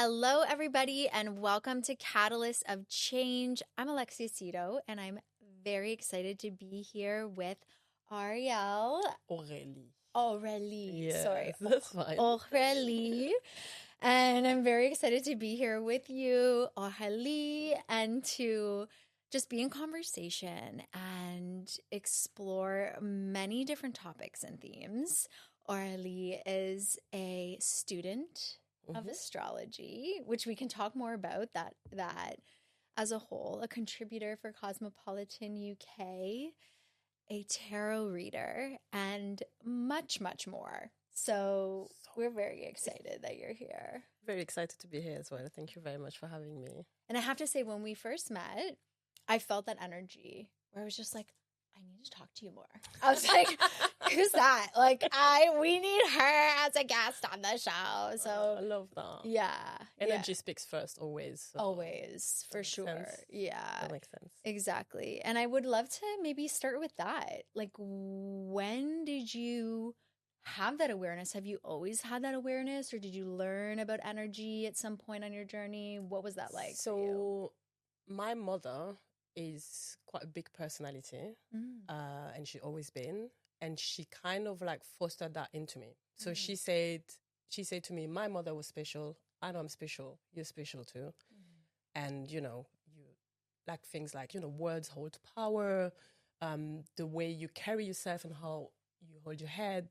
Hello, everybody, and welcome to Catalyst of Change. I'm Alexia Cito, and I'm very excited to be here with Aurélie. Yes, Sorry. that's fine. Aurélie. And I'm very excited to be here with you, Aurélie, and to just be in conversation and explore many different topics and themes. Aurélie is a student of astrology, which we can talk more about that as a whole, a contributor for Cosmopolitan UK, a tarot reader, and much, much more. So we're very excited that you're here. Very excited to be here as well. Thank you very much for having me. And I have to say, when we first met, I felt that energy where I was just like, I need to talk to you more. I was like, who's that? Like, we need her as a guest on the show. So I love that. Yeah. Energy speaks first, always. So always, for sure. Sense. Yeah. That makes sense. Exactly. And I would love to maybe start with that. Like, when did you have that awareness? Have you always had that awareness, or did you learn about energy at some point on your journey? What was that like for you? My mother is quite a big personality, and she's always been, and she kind of like fostered that into me. So she said to me, my mother was special. I know I'm special. You're special too. And, you like things like, words hold power, the way you carry yourself and how you hold your head,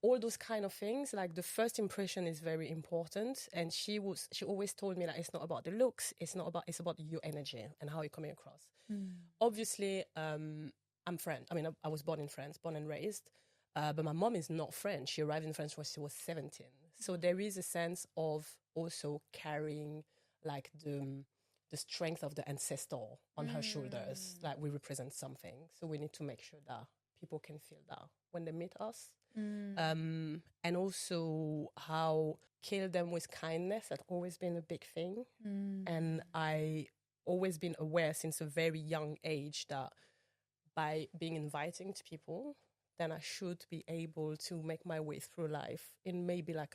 all those kind of things. Like, the first impression is very important. And she always told me that it's not about the looks, it's about your energy and how you're coming across. Obviously, I'm French. I mean, I was born in France, born and raised, but my mom is not French. She arrived in France when she was 17. So there is a sense of also carrying like the strength of the ancestor on her shoulders. Like, we represent something. So we need to make sure that people can feel that when they meet us. And also how kill them with kindness. That's always been a big thing. And I always been aware since a very young age that by being inviting to people, then I should be able to make my way through life in maybe like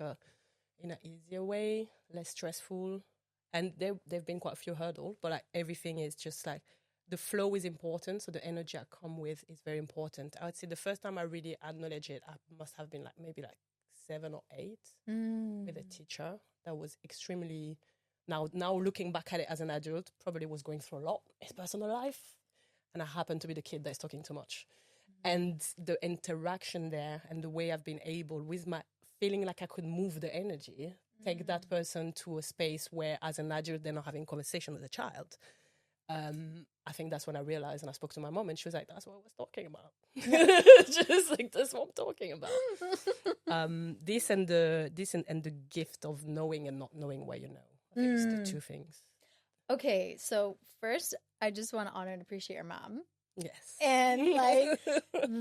in an easier way, less stressful. And there've been quite a few hurdles, but like everything is just like, the flow is important. So the energy I come with is very important. I would say the first time I really acknowledged it, I must have been like maybe like 7 or 8 with a teacher that was extremely, now looking back at it as an adult, probably was going through a lot in his personal life. And I happened to be the kid that's talking too much. And the interaction there and the way I've been able, with my feeling like I could move the energy, take that person to a space where as an adult they're not having conversation with a child. I think that's when I realized, and I spoke to my mom and she was like, that's what I was talking about. Just like, that's what I'm talking about. This and the gift of knowing and not knowing where you know. I think it's the two things. Okay, so first, I just want to honor and appreciate your mom. Yes. And like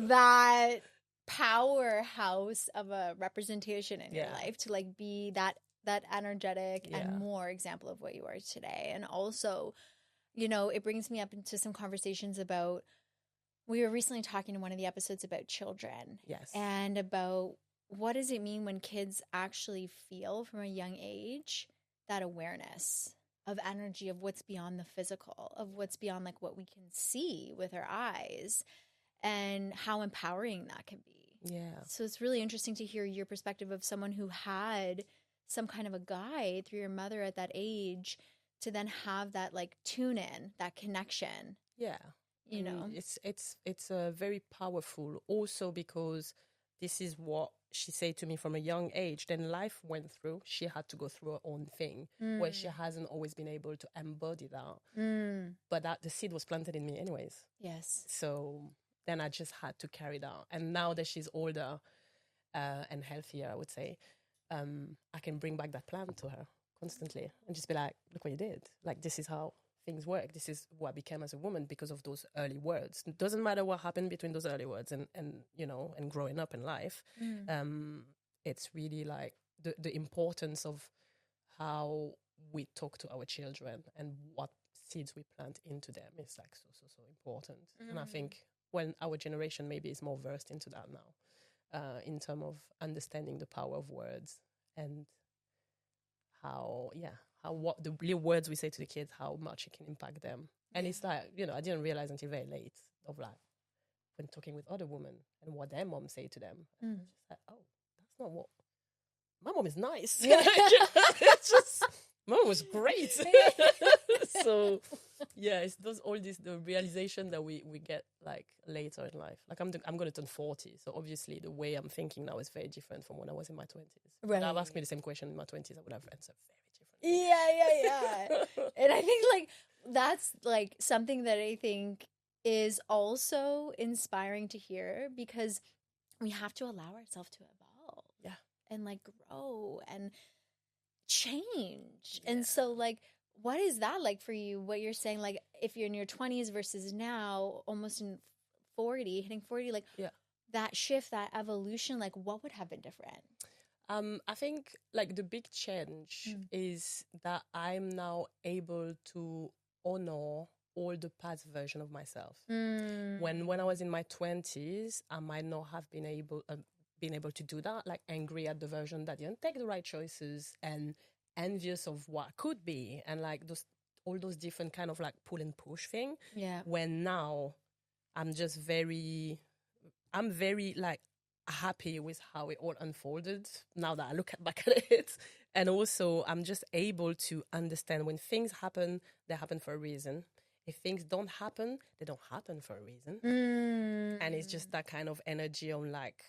that powerhouse of a representation in your life to like be that energetic and more example of what you are today. And also, it brings me up into some conversations about, we were recently talking in one of the episodes about children. Yes. And about what does it mean when kids actually feel from a young age that awareness of energy, of what's beyond the physical, of what's beyond like what we can see with our eyes, and how empowering that can be. Yeah. So it's really interesting to hear your perspective of someone who had some kind of a guide through your mother at that age to then have that like tune in, that connection. Yeah. It's very powerful also because this is what she said to me from a young age. Then life went through. She had to go through her own thing where she hasn't always been able to embody that. But that the seed was planted in me anyways. Yes. So then I just had to carry that. And now that she's older and healthier, I would say, I can bring back that plant to her constantly and just be like, look what you did. Like, this is how things work. This is what I became as a woman because of those early words. It doesn't matter what happened between those early words and growing up in life. It's really like the importance of how we talk to our children and what seeds we plant into them is like so important. And I think when our generation maybe is more versed into that now, in terms of understanding the power of words and what the little words we say to the kids, how much it can impact them. And it's like, I didn't realize until very late of like when talking with other women and what their mom say to them. I was just like, oh, that's not what my mom is nice. It's just my mom was great. So yeah, it's the realization that we get like later in life. Like I'm going to turn 40, so obviously the way I'm thinking now is very different from when I was in my 20s. Right. If I've asked me the same question in my 20s, I would have answered very differently. Yeah. And I think like that's like something that I think is also inspiring to hear, because we have to allow ourselves to evolve. Yeah. And like grow and change. Yeah. And so like, what is that like for you? What you're saying, like if you're in your 20s versus now almost in 40, hitting 40, like that shift, that evolution, like what would have been different? I think like the big change is that I'm now able to honor all the past version of myself. When I was in my 20s, I might not have been able to do that, like angry at the version that didn't take the right choices and envious of what could be, and like all those different kind of like pull and push thing. Yeah. When now I'm very like happy with how it all unfolded now that I look back at it. And also I'm just able to understand when things happen, they happen for a reason. If things don't happen, they don't happen for a reason. And it's just that kind of energy on like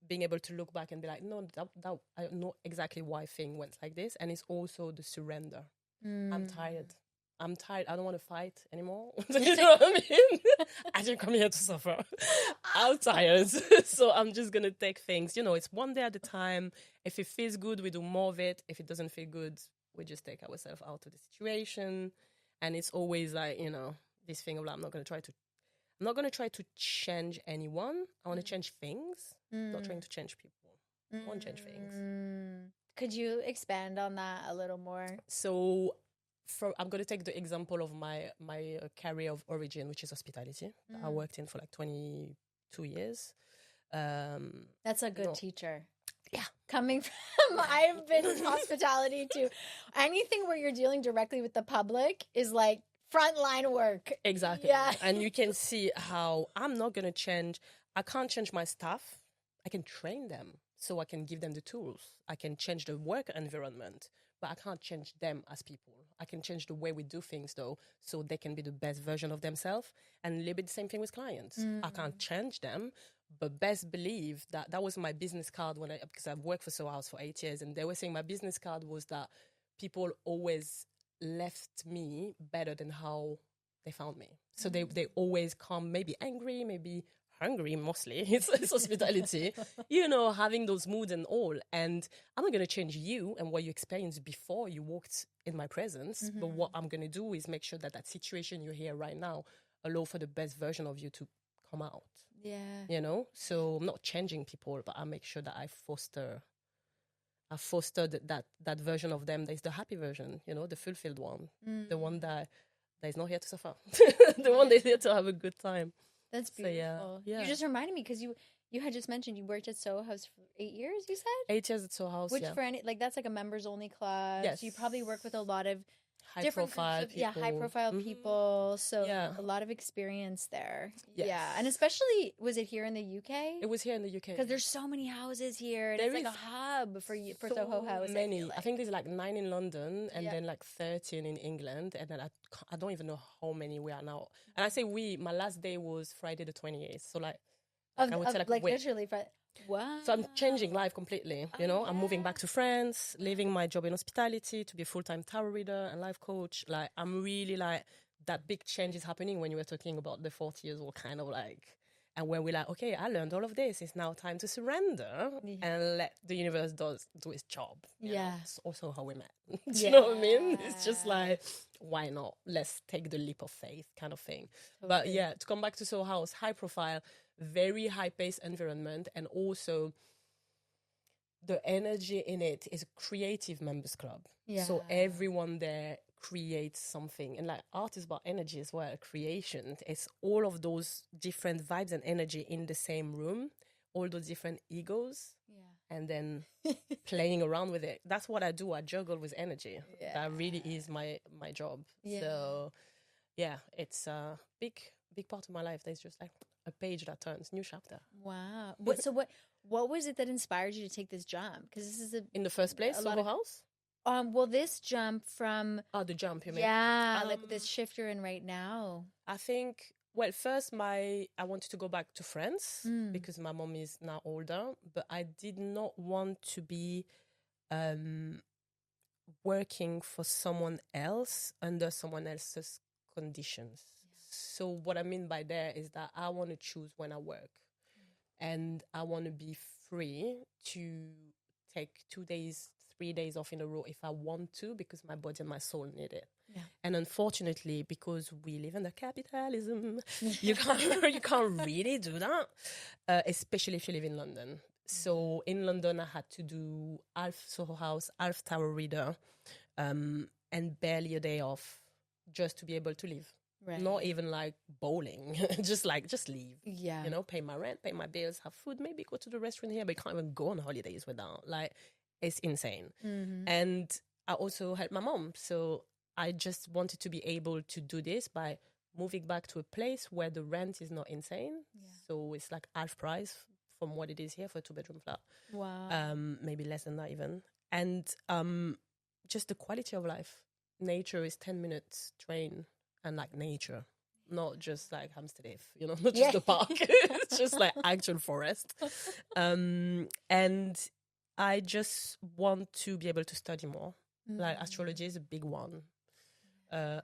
being able to look back and be like, no, that I know exactly why thing went like this. And it's also the surrender. I'm tired. I don't want to fight anymore. You know what I mean? I didn't come here to suffer. I'm tired. So I'm just going to take things, it's one day at a time. If it feels good, we do more of it. If it doesn't feel good, we just take ourselves out of the situation. And it's always like, this thing of like, I'm not going to try to change anyone. I want to change things, not trying to change people. I want to change things. Could you expand on that a little more? So I'm going to take the example of my career of origin, which is hospitality. I worked in for like 22 years. That's a good teacher. Yeah. Coming from, I've been in hospitality too. Anything where you're dealing directly with the public is like frontline work. Exactly. Yeah. And you can see how I'm not going to change. I can't change my staff. I can train them so I can give them the tools. I can change the work environment, but I can't change them as people. I can change the way we do things though, so they can be the best version of themselves. And a little bit the same thing with clients. I can't change them, but best believe that was my business card because I've worked for Soho for 8 years, and they were saying my business card was that people always left me better than how they found me. So they always come maybe angry, maybe hungry, mostly. It's hospitality, having those moods and all. And I'm not going to change you and what you experienced before you walked in my presence. But what I'm going to do is make sure that situation you're here right now allow for the best version of you to come out. Yeah. So I'm not changing people, but I make sure that I foster that version of them that is the happy version, the fulfilled one, the one that is not here to suffer, the one that's here to have a good time. That's beautiful. So, yeah. You just reminded me, because you had just mentioned you worked at Soho House for 8 years, you said? 8 years at Soho House, Which for any, like that's like a members only club. Yes. So you probably work with a lot of high profile people. So a lot of experience there. Yes. Yeah. And especially, was it here in the UK? It was here in the UK. Because there's so many houses here. And it's like a hub for Soho House. Many. I think there's like 9 in London and then like 13 in England. And then I don't even know how many we are now. And I say my last day was Friday the 28th. So like I would say like literally wow. So I'm changing life completely, I'm moving back to France, leaving my job in hospitality to be a full-time tarot reader and life coach. Like I'm really like, that big change is happening when you were talking about the 40 years old kind of like, and when we're like, okay, I learned all of this. It's now time to surrender and let the universe do its job. It's also how we met. Do you know what I mean? It's just like, why not? Let's take the leap of faith kind of thing. Okay. But yeah, to come back to Soho House, high profile, very high-paced environment, and also the energy in it is a creative members club. Yeah. So everyone there creates something. And like art is about energy as well, creation. It's all of those different vibes and energy in the same room, all those different egos. and then playing around with it. That's what I do. I juggle with energy. Yeah. That really is my job. Yeah. So yeah, it's a big part of my life. There's just like a page that turns, new chapter. Wow. What was it that inspired you to take this jump? Because this is in the first place, Soho House. Well, this jump from the jump you mean? Yeah, like this shift you're in right now. I think, well, first I wanted to go back to France because my mom is now older, but I did not want to be working for someone else under someone else's conditions. So what I mean by that is that I want to choose when I work, and I want to be free to take 2 days, 3 days off in a row if I want to, because my body and my soul need it. Yeah. And unfortunately, because we live under capitalism, you can't really do that, especially if you live in London. So in London, I had to do half Soho House, half Tower Reader, and barely a day off just to be able to live. Right. Not even like bowling, just leave. Yeah. You know, pay my rent, pay my bills, have food, maybe go to the restaurant here, but you can't even go on holidays without. Like, it's insane. Mm-hmm. And I also help my mom. So I just wanted to be able to do this by moving back to a place where the rent is not insane. Yeah. So it's like half price from what it is here for a 2-bedroom flat. Wow. Maybe less than that even. And just the quality of life. Nature is 10 minutes train, and like nature, not just like Amsterdam, you know, not just the park. It's just like actual forest. And I just want to be able to study more. Mm-hmm. Like astrology is a big one.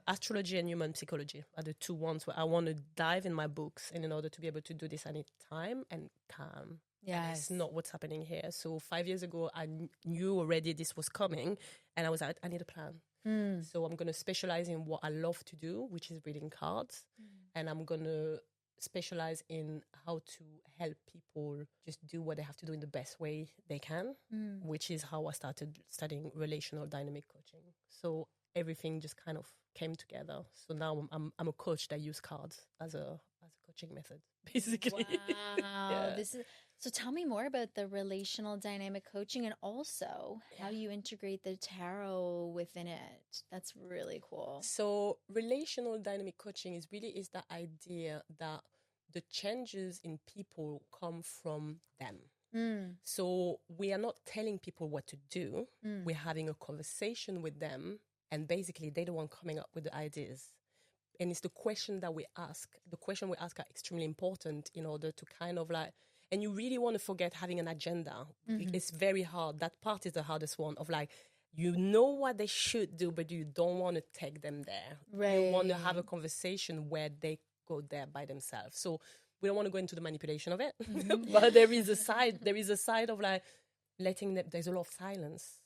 Astrology and human psychology are the two ones where I want to dive in my books, and in order to be able to do this, I need time and calm. Yeah, it's not what's happening here. So 5 years ago, I knew already this was coming, and I was like, I need a plan. So I'm going to specialize in what I love to do, which is reading cards, and I'm going to specialize in how to help people just do what they have to do in the best way they can, which is how I started studying relational dynamic coaching. So everything just kind of came together. So now I'm a coach that use cards as a coaching method, basically. Wow. Yeah. So tell me more about the relational dynamic coaching, and also how you integrate the tarot within it. That's really cool. So relational dynamic coaching is that idea that the changes in people come from them. So we are not telling people what to do. We're having a conversation with them, and basically they're the one coming up with the ideas. And it's the question that we ask. The question we ask are extremely important in order to kind of like, and you really want to forget having an agenda. It's very hard. That part is the hardest one, of like, you know what they should do, but you don't want to take them there. Right. You want to have a conversation where they go there by themselves. So we don't want to go into the manipulation of it, but there is a side of like letting them, there's a lot of silence.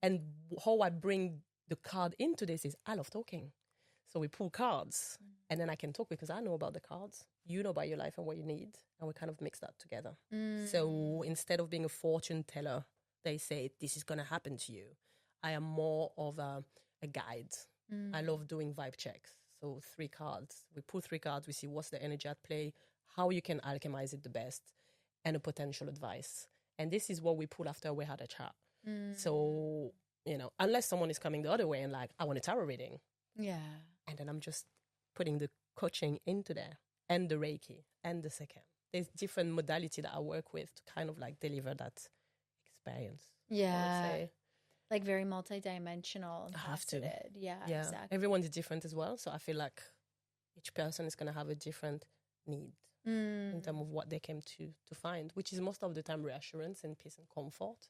And how I bring the card into this is I love talking. So we pull cards, and then I can talk because I know about the cards. You know about your life and what you need, and we kind of mix that together. So instead of being a fortune teller, they say, this is going to happen to you. I am more of a guide. I love doing vibe checks. So 3 cards. We pull 3 cards. We see what's the energy at play, how you can alchemize it the best, and a potential advice. And this is what we pull after we had a chat. So, you know, unless someone is coming the other way and like, I want a tarot reading. Yeah. And then I'm just putting the coaching into there, and the Reiki, and the second. There's different modality that I work with to kind of like deliver that experience. Yeah. I would say. Like very multidimensional and faceted. Yeah, exactly. Everyone's different as well. So I feel like each person is going to have a different need in terms of what they came to find, which is most of the time reassurance and peace and comfort.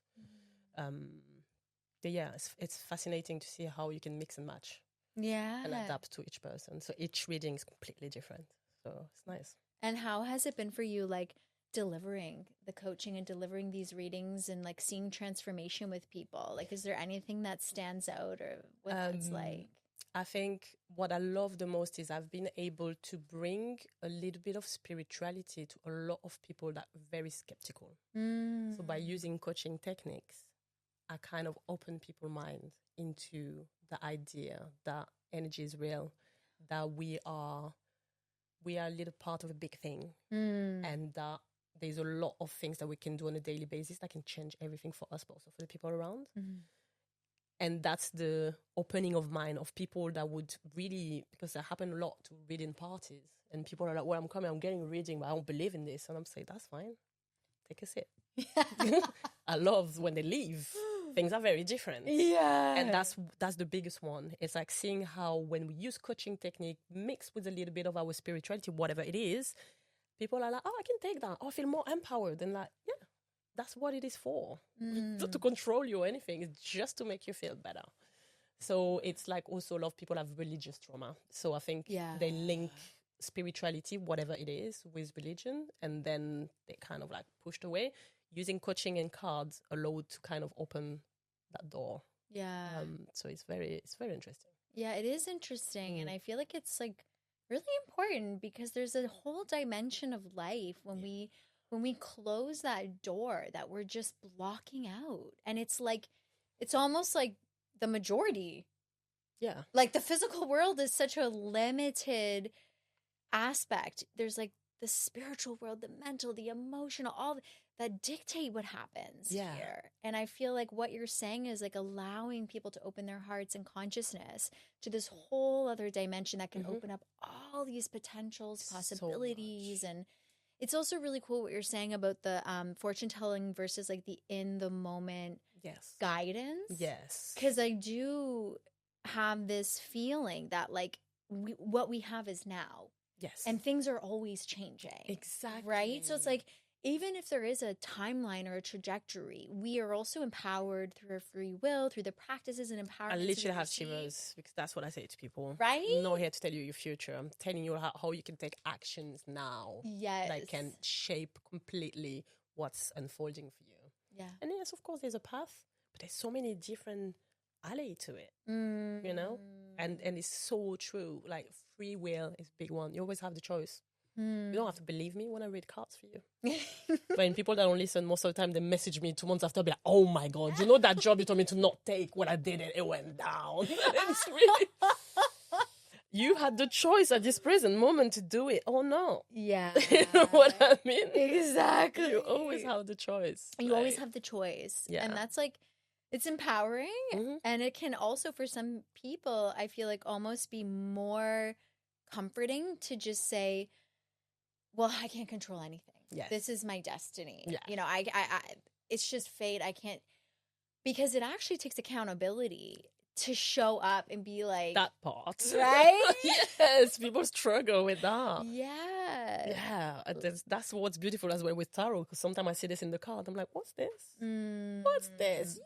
But yeah, it's fascinating to see how you can mix and match. Yeah. And adapt to each person. So each reading is completely different. So it's nice. And how has it been for you, like, delivering the coaching and delivering these readings and like seeing transformation with people? Like, is there anything that stands out, or what that's like? I think what I love the most is I've been able to bring a little bit of spirituality to a lot of people that are very skeptical. So by using coaching techniques, I kind of open people's mind into the idea that energy is real, that we are a little part of a big thing, and that there's a lot of things that we can do on a daily basis that can change everything for us, but also for the people around. And that's the opening of mind of people that would really, because that happened a lot to reading parties. And people are like, well, I'm getting reading, but I don't believe in this. And I'm saying, that's fine. Take a sip. I love when they leave. Things are very different. Yeah. And that's the biggest one. It's like seeing how when we use coaching technique mixed with a little bit of our spirituality, whatever it is, people are like, oh, I can take that. Oh, I feel more empowered. And like, yeah, that's what it is for. Not to control you or anything. It's just to make you feel better. So it's like also a lot of people have religious trauma. So I think they link spirituality, whatever it is, with religion, and then they kind of like pushed away. Using coaching and cards allowed to kind of open that door. Yeah. So it's very interesting. Yeah, it is interesting. And I feel like it's like really important because there's a whole dimension of life when we close that door that we're just blocking out. And it's almost like the majority. Yeah. Like the physical world is such a limited aspect. There's like the spiritual world, the mental, the emotional, all that dictate what happens here. And I feel like what you're saying is like allowing people to open their hearts and consciousness to this whole other dimension that can open up all these potentials, possibilities. And it's also really cool what you're saying about the fortune telling versus like the in the moment guidance. Yes. Because I do have this feeling that like what we have is now. Yes. And things are always changing. Exactly. Right? So it's like, even if there is a timeline or a trajectory, we are also empowered through our free will, through the practices and empowerment. I literally have shivers because that's what I say to people. Right? I'm not here to tell you your future. I'm telling you how you can take actions now. Yes. That can shape completely what's unfolding for you. Yeah. And yes, of course, there's a path, but there's so many different alleys to it, you know? And it's so true. Like free will is a big one. You always have the choice. You don't have to believe me when I read cards for you. When people that don't listen, most of the time they message me 2 months after, be like, oh my God, you know that job you told me to not take when I did it, it went down. It's really... You had the choice at this present moment to do it or not. Yeah. You know what I mean? Exactly. You always have the choice. You always have the choice. Yeah. And that's like, it's empowering. And it can also, for some people, I feel like almost be more comforting to just say, well, I can't control anything. Yes. This is my destiny. Yeah. You know, I it's just fate. I can't, because it actually takes accountability to show up and be like that part. Right? Yes, people struggle with that. Yeah. Yeah. That's what's beautiful as well with tarot, because sometimes I see this in the card. I'm like, what's this? What's this?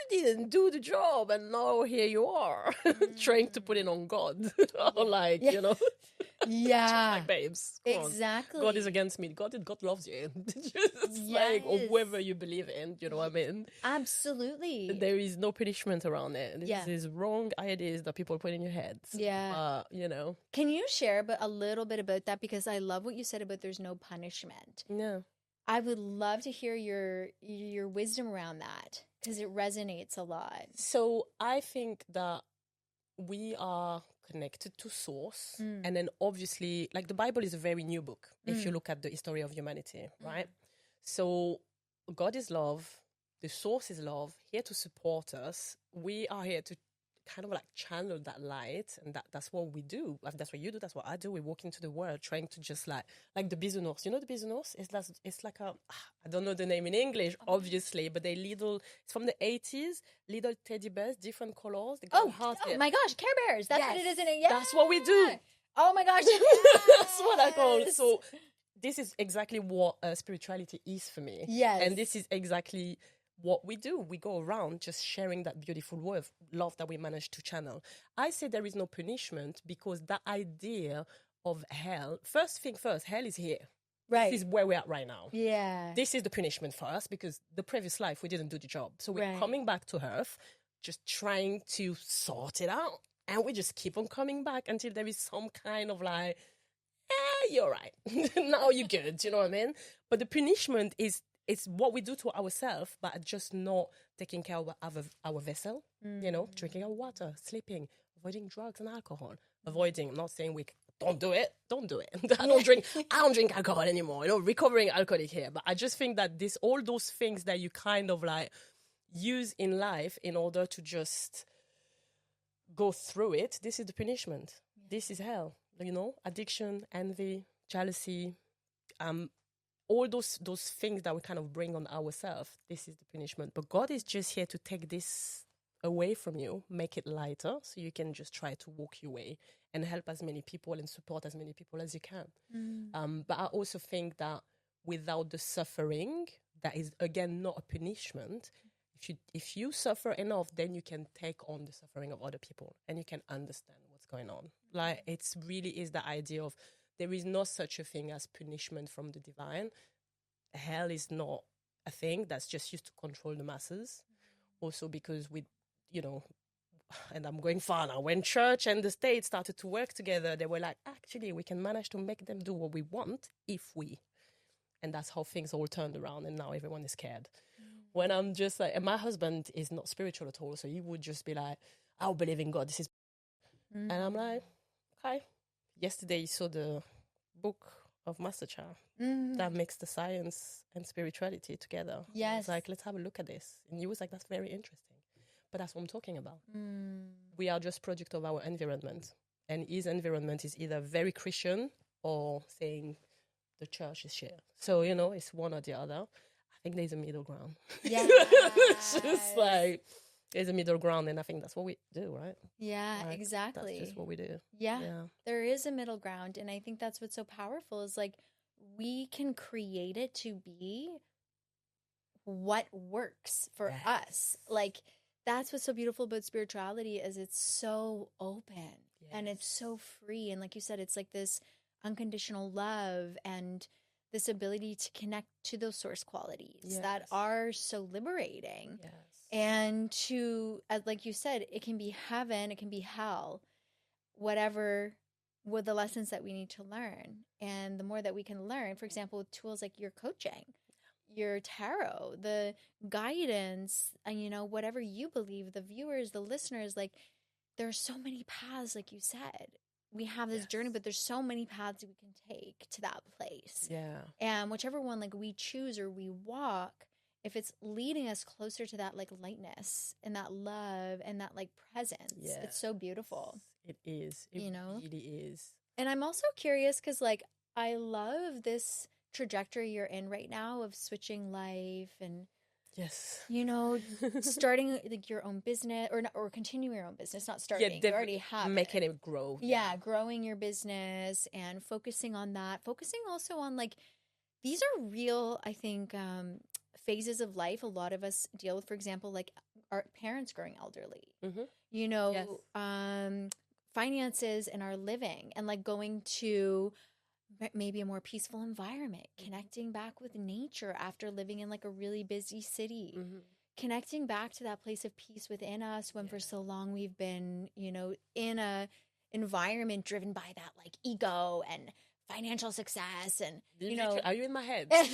You didn't do the job, and now here you are trying to put it on God. Or like, you know. Yeah. Like, babes, come exactly. on. God is against me. God loves you. Just like, or whoever you believe in, you know what I mean? Absolutely. There is no punishment around it. This is wrong ideas that people put in your heads. Yeah. You know. Can you share a little bit about that? Because I love what you said about there's no punishment. Yeah. I would love to hear your wisdom around that, because it resonates a lot. So I think that we are connected to source, and then obviously, like, the Bible is a very new book if you look at the history of humanity, right? So God is love, the source is love, here to support us. We are here to kind of like channel that light, and that's what we do. That's what you do, that's what I do. We walk into the world trying to just like the bisounours. You know the bisounours? It's like a, I don't know the name in English, obviously, but they it's from the 80s, little teddy bears, different colors. They got heart here. My gosh, Care Bears. That's what it is in it. Yeah. That's what we do. Oh my gosh. That's what I call it. So this is exactly what spirituality is for me. Yes. And this is exactly what we do. We go around just sharing that beautiful word of love that we managed to channel. I say there is no punishment because that idea of hell, first thing first, hell is here. Right. This is where we're at right now. Yeah. This is the punishment for us because the previous life we didn't do the job. So we're coming back to earth, just trying to sort it out. And we just keep on coming back until there is some kind of like, you're right. Now you're good. You know what I mean? But the punishment is, it's what we do to ourselves, but just not taking care of our vessel, you know, drinking our water, sleeping, avoiding drugs and alcohol, I'm not saying we don't do it. I don't drink alcohol anymore. Recovering alcoholic here. But I just think that all those things that you kind of like use in life in order to just go through it, this is the punishment. This is hell. Addiction, envy, jealousy, all those things that we kind of bring on ourselves. This is the punishment. But God is just here to take this away from you, make it lighter, so you can just try to walk your way and help as many people and support as many people as you can. But I also think that without the suffering, that is again not a punishment. If you suffer enough, then you can take on the suffering of other people and you can understand what's going on. Like, it's really is the idea of there is no such a thing as punishment from the divine. Hell is not a thing that's just used to control the masses. Also because and I'm going far now, when church and the state started to work together, they were like, actually, we can manage to make them do what we want and that's how things all turned around, and now everyone is scared. When I'm just like, and my husband is not spiritual at all, so he would just be like, I'll believe in God, this is... And I'm like, okay. Yesterday he saw the book of Master Cha that makes the science and spirituality together. Yes. I was like, let's have a look at this. And he was like, that's very interesting. But that's what I'm talking about. We are just product of our environment. And his environment is either very Christian or saying the church is shit. So, it's one or the other. I think there's a middle ground. Yeah. It's just like, there's a middle ground, and I think that's what we do, right? Yeah, like, exactly. That's just what we do. Yeah, there is a middle ground. And I think that's what's so powerful is like, we can create it to be what works for us. Like, that's what's so beautiful about spirituality is it's so open and it's so free. And like you said, it's like this unconditional love and this ability to connect to those source qualities that are so liberating. Yes. And to, like you said, it can be heaven, it can be hell, whatever with the lessons that we need to learn. And the more that we can learn, for example, with tools like your coaching, your tarot, the guidance, and whatever you believe, the viewers, the listeners, like there are so many paths, like you said. We have this journey, but there's so many paths we can take to that place. Yeah. And whichever one like we choose or we walk, if it's leading us closer to that like lightness and that love and that like presence, it's so beautiful. It is. It really is. And I'm also curious because like I love this trajectory you're in right now of switching life and starting like your own business or continuing your own business, not starting. You already have making it grow. Yeah, growing your business and focusing on that. Focusing also on like these are real, I think, phases of life a lot of us deal with. For example, like our parents growing elderly. Finances and our living and like going to maybe a more peaceful environment, connecting back with nature after living in like a really busy city, connecting back to that place of peace within us when for so long we've been, in a environment driven by that like ego and financial success and, Are you in my head? That's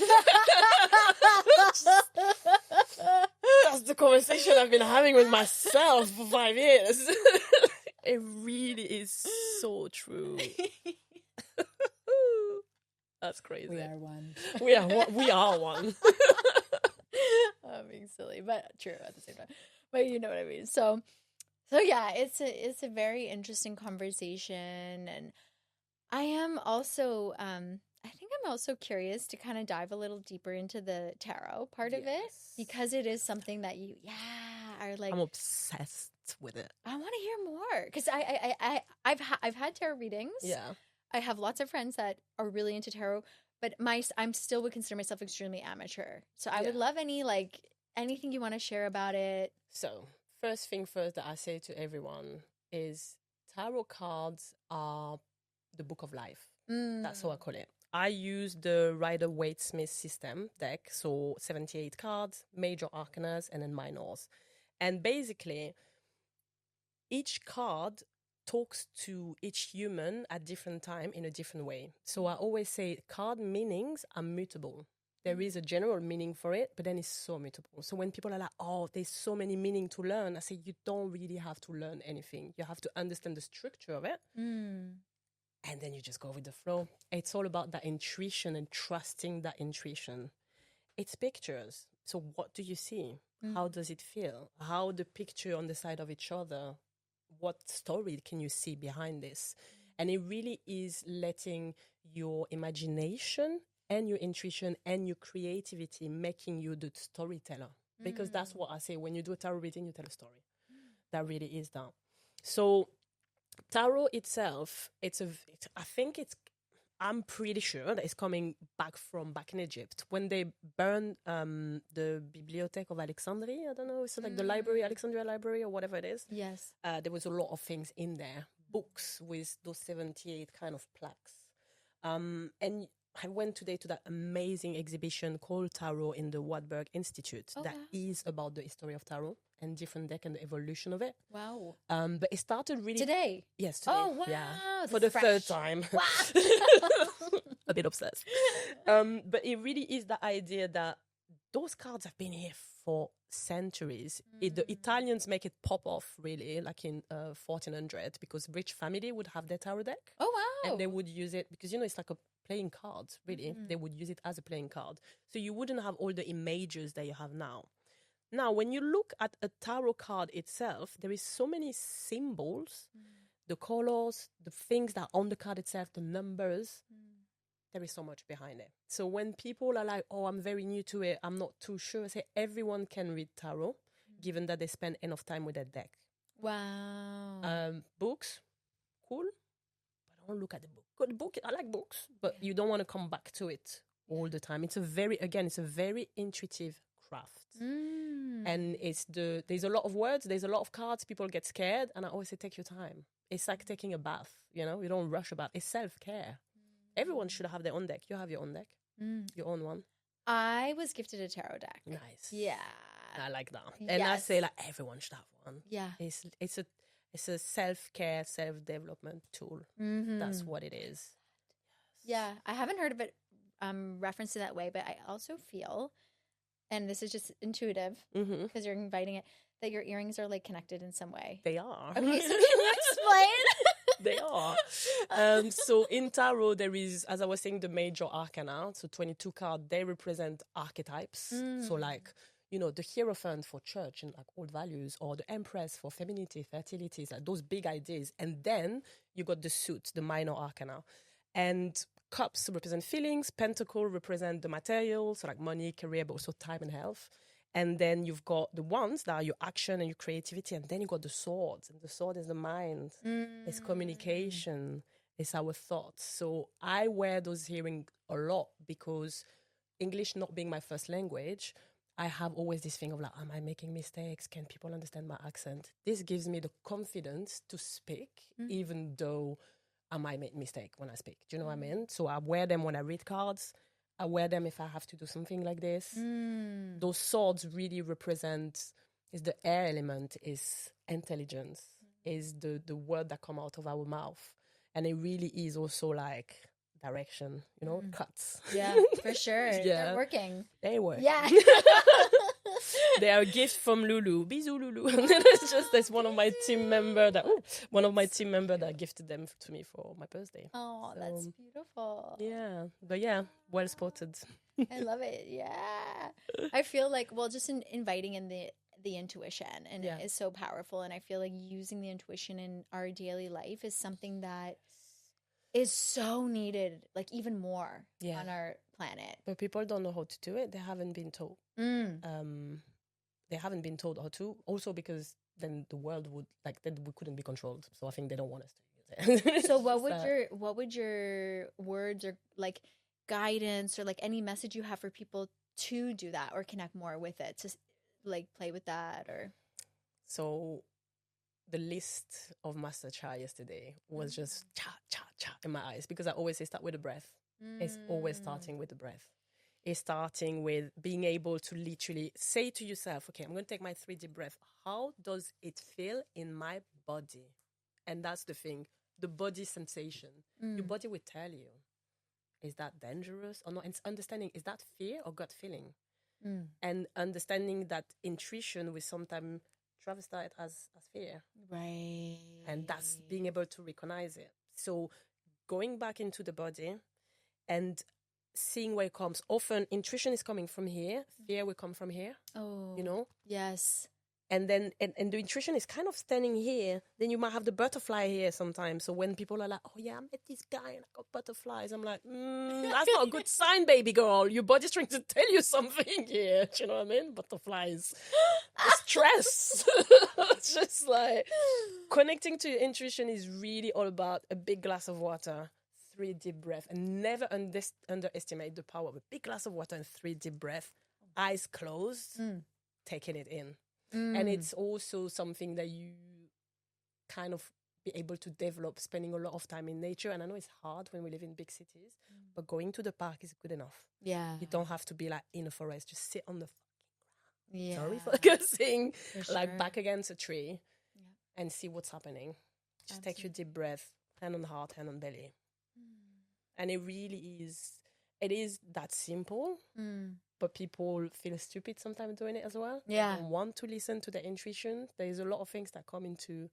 the conversation I've been having with myself for 5 years. It really is so true. That's crazy. We are one. We are one. I'm being silly, but true at the same time. But you know what I mean. So yeah, it's a very interesting conversation, and I am also I think I'm also curious to kind of dive a little deeper into the tarot part of it because it is something that you are like. I'm obsessed with it. I want to hear more because I've had tarot readings. Yeah. I have lots of friends that are really into tarot, but I'm still would consider myself extremely amateur. So I would love anything you want to share about it. So first thing first that I say to everyone is tarot cards are the book of life. That's how I call it. I use the Rider-Waite-Smith system deck, so 78 cards, major arcanas, and then minors. And basically, each card talks to each human at different time in a different way. So I always say card meanings are mutable. There is a general meaning for it, but then it's so mutable. So when people are like, oh, there's so many meaning to learn, I say you don't really have to learn anything. You have to understand the structure of it. and then you just go with the flow. It's all about that intuition and trusting that intuition. It's pictures. So what do you see? How does it feel? How the picture on the side of each other, what story can you see behind this? And it really is letting your imagination and your intuition and your creativity making you the storyteller. Because that's what I say. When you do a tarot reading, you tell a story. That really is that. So tarot itself, I'm pretty sure that it's coming back in Egypt. When they burned the Bibliothèque of Alexandria, I don't know, it's like the library, Alexandria Library or whatever it is. Yes. There was a lot of things in there, books with those 78 kind of plaques. And I went today to that amazing exhibition called Tarot in the Wartburg Institute that is about the history of tarot and different deck and the evolution of it. Wow. But it started really... Today? Yes, today. Oh, wow. Yeah. For the third time. Wow. A bit obsessed. But it really is the idea that those cards have been here for centuries. The Italians make it pop off, really, like in 1400, because rich family would have their tarot deck. Oh, wow. And they would use it, because, it's like a playing card, really. They would use it as a playing card. So you wouldn't have all the images that you have now. Now, when you look at a tarot card itself, there is so many symbols, the colors, the things that are on the card itself, the numbers. There is so much behind it. So when people are like, oh, I'm very new to it, I'm not too sure, I say everyone can read tarot, given that they spend enough time with their deck. Wow. Books, cool, but don't look at the book. Good book, I like books, but you don't want to come back to it all the time. It's a very intuitive craft. And there's a lot of words, there's a lot of cards, people get scared, and I always say, take your time. It's like taking a bath, you don't rush about it. It's self-care. Everyone should have their own deck. You have your own deck, your own one. I was gifted a tarot deck. Nice. Yeah. I like that. And I say, like, everyone should have one. Yeah. It's a self-care, self-development tool. That's what it is. Yeah. I haven't heard of it referenced in that way, but I also feel, and this is just intuitive because you're inviting it, that your earrings are like connected in some way. They are. Okay, so can you explain? They are. So in tarot, there is, as I was saying, the major arcana. So 22 cards, they represent archetypes. So like, the Hierophant for church and like old values, or the Empress for femininity, fertility, like those big ideas. And then you got the suit, the minor arcana. And cups represent feelings. Pentacle represent the material, so like money, career, but also time and health. And then you've got the wands that are your action and your creativity. And then you got the swords. And the sword is the mind. It's communication. It's our thoughts. So I wear those earrings a lot because English not being my first language, I have always this thing of like, am I making mistakes? Can people understand my accent? This gives me the confidence to speak, even though I might make mistake when I speak. Do you know what I mean? So I wear them when I read cards. I wear them if I have to do something like this. Those swords really represent, is the air element, is intelligence, is the word that come out of our mouth. And it really is also like direction, cuts. Yeah, for sure. Yeah. They're working. They work. Yeah. They are a gift from Lulu. Bisous, Lulu. That's one of my team member that gifted them to me for my birthday. Oh, so, that's beautiful. Yeah, but well spotted. I love it. Yeah, I feel like just inviting in the intuition and it is so powerful, and I feel like using the intuition in our daily life is something that is so needed, like even more on our planet. But people don't know how to do it. They haven't been told. They haven't been told how to. Also because then the world then we couldn't be controlled. So I think they don't want us to use it. So what would your words or like guidance or like any message you have for people to do that or connect more with it, to like play with that? Or so the list of Master Cha yesterday was just cha, cha, cha in my eyes, because I always say start with the breath. It's always starting with the breath. It's starting with being able to literally say to yourself, okay, I'm going to take my 3 deep breaths. How does it feel in my body? And that's the thing, the body sensation. Your body will tell you, is that dangerous or not? And understanding, is that fear or gut feeling? And understanding that intuition will sometimes travesty it as fear. Right. And that's being able to recognize it. So going back into the body and seeing where it comes. Often intuition is coming from here, fear will come from here. Oh, you know? yes. And then and the intuition is kind of standing here. Then you might have the butterfly here sometimes. So when people are like, oh yeah, I met this guy and I got butterflies, I'm like, that's not a good sign, baby girl. Your body's trying to tell you something here. Do you know what I mean? Butterflies. Stress. It's just like connecting to your intuition is really all about a big glass of water, 3 deep breaths, and never underestimate the power of a big glass of water and 3 deep breaths, eyes closed, taking it in. And it's also something that you kind of be able to develop spending a lot of time in nature. And I know it's hard when we live in big cities, but going to the park is good enough. Yeah. You don't have to be like in a forest. Just sit on the Yeah. sorry, focusing like sure. back against a tree and see what's happening. Just Absolutely. take your deep breath, hand on heart, hand on belly. And it really is that simple. But people feel stupid sometimes doing it as well. Yeah. They don't want to listen to their intuition. There's a lot of things that come into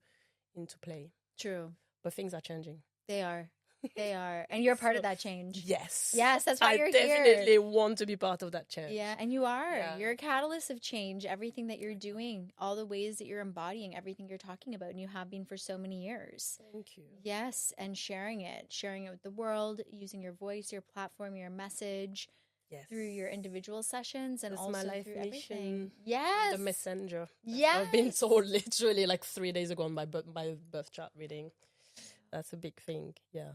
play. True. But things are changing. They are. They are. And you're part of that change. Yes. Yes, that's why you're I here. definitely want to be part of that change. Yeah, and you are. Yeah. You're a catalyst of change. Everything that you're doing, all the ways that you're embodying everything you're talking about, and you have been for so many years. Thank you. Yes, and sharing it with the world, using your voice, your platform, your message. Yes. Through your individual sessions and That's also my life through mission. everything. Yes. The messenger. Yes. I've been told literally like 3 days ago on my birth chart reading. That's a big thing. Yeah.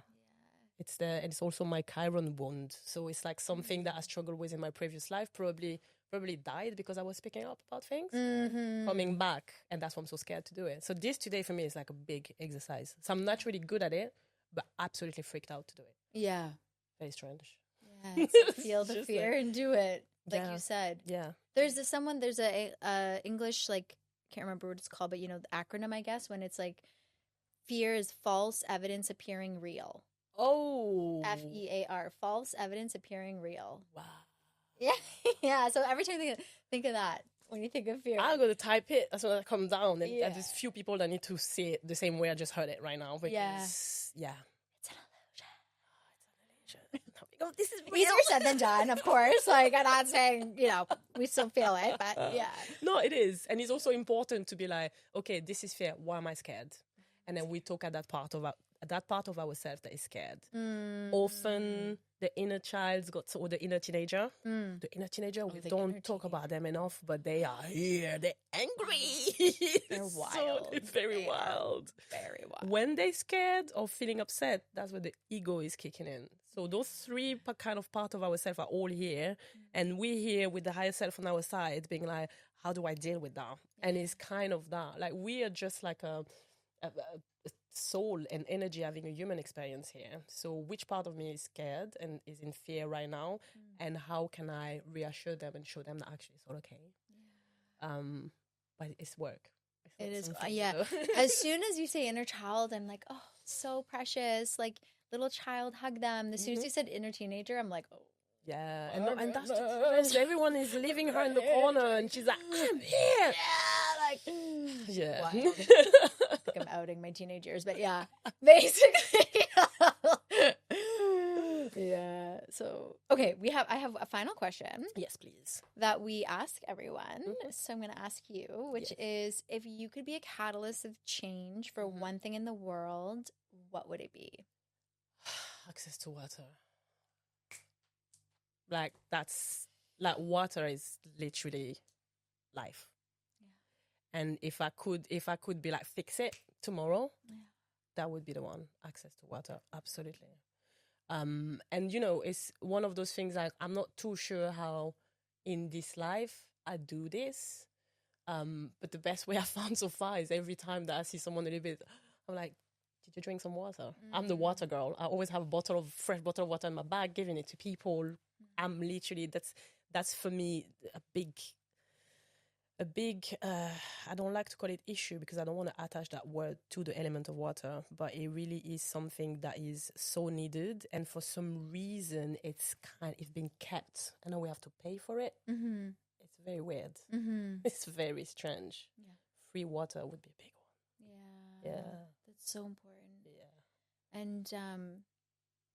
It's there. And it's also my Chiron wound. So it's like something that I struggled with in my previous life. Probably died because I was speaking up about things. Coming back. And that's why I'm so scared to do it. So this today for me is like a big exercise. So I'm naturally good at it, but absolutely freaked out to do it. Yeah. Very strange. Yeah, so feel the fear and do it, like you said. Yeah. There's a English, like, can't remember what it's called, but you know, the acronym, I guess, when it's like fear is false evidence appearing real. Oh. FEAR, false evidence appearing real. Wow. Yeah. Yeah. So every time you think of that, when you think of fear. I'll go to type it. That's when I come down. And there's few people that need to see it the same way I just heard it right now. Because, It's an illusion. Oh, this is real. Easier said than done, of course. Like, I'm not saying, we still feel it, but yeah. No, it is. And it's also important to be like, okay, this is fear. Why am I scared? And then we talk at that part of ourselves that is scared. Often the inner child's got, or the inner teenager. The inner teenager, we don't talk about them enough, but they are here. They're angry. They're wild. They're very wild. Very wild. When they're scared or feeling upset, that's where the ego is kicking in. So those 3 kind of part of ourselves are all here. And we're here with the higher self on our side being like, how do I deal with that? And it's kind of that. Like, we are just like a soul and energy having a human experience here. So which part of me is scared and is in fear right now? And how can I reassure them and show them that actually it's all okay? But it's work. It is, yeah. As soon as you say inner child, I'm like, oh, so precious. Like, little child, hug them. As soon as you said inner teenager, I'm like, oh. Yeah, and that's just everyone is leaving her in the corner, and she's like, I'm here. Yeah, I think I'm outing my teenage years, but yeah, basically. Yeah. So, okay, I have a final question. Yes, please. That we ask everyone. So I'm going to ask you, which is, if you could be a catalyst of change for one thing in the world, what would it be? Access to water. Like, that's like, water is literally life. Yeah. And if I could be like, fix it tomorrow, that would be the one. Access to water, absolutely. And it's one of those things, like, I'm not too sure how in this life I do this. But the best way I found so far is every time that I see someone a little bit, I'm like, did you drink some water? I'm the water girl. I always have a fresh bottle of water in my bag, giving it to people. I'm literally, that's for me a big, I don't like to call it issue because I don't want to attach that word to the element of water, but it really is something that is so needed. And for some reason, it's been kept. I know we have to pay for it. It's very weird. It's very strange. Yeah. Free water would be a big one. Yeah. That's so important. Yeah. And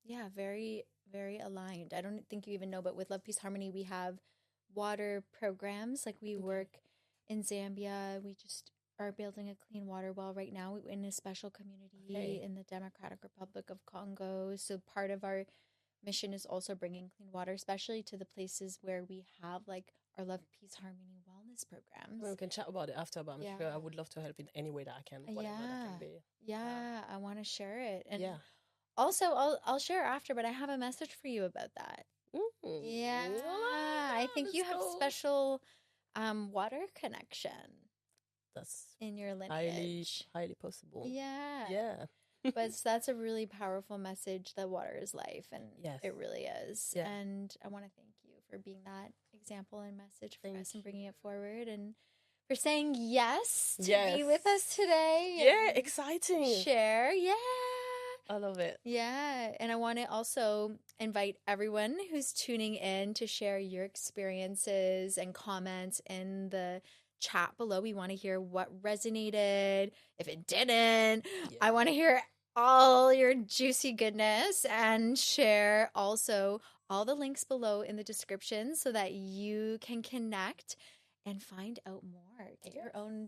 Yeah, very, very aligned. I don't think you even know, but with Love, Peace, Harmony, we have water programs. Like we work in Zambia. We just are building a clean water well right now in a special community in the Democratic Republic of Congo. So part of our mission is also bringing clean water, especially to the places where we have like our Love, Peace, Harmony wellness programs. We can chat about it after, but I'm sure I would love to help in any way that I can, whatever that can be. Yeah, I want to share it. And also, I'll share after, but I have a message for you about that. Yeah, I think you have special water connection. That's in your lineage. Highly possible. Yeah. But that's a really powerful message that water is life, and it really is. Yeah. And I want to thank you for being that example and message for us and bringing it forward, and for saying yes to be with us today. Yeah, exciting. Share. Yeah. I love it. Yeah. And I want to also invite everyone who's tuning in to share your experiences and comments in the chat below. We want to hear what resonated. If it didn't, I want to hear all your juicy goodness, and share also all the links below in the description so that you can connect and find out more. Get your own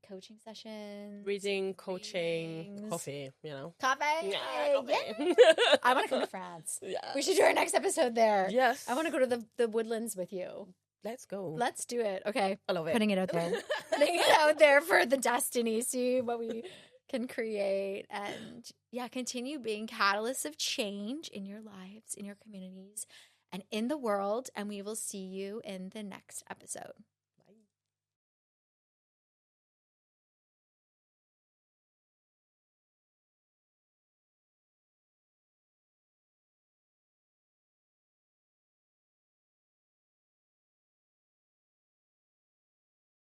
coaching sessions, reading, coaching, coffee, Coffee. Yeah, coffee. Yeah. I want to come to France. Yeah. We should do our next episode there. Yes. I want to go to the woodlands with you. Let's go. Let's do it. Okay. I love it. Putting it out there. Putting it out there for the destiny. See what we can create, and continue being catalysts of change in your lives, in your communities, and in the world. And we will see you in the next episode.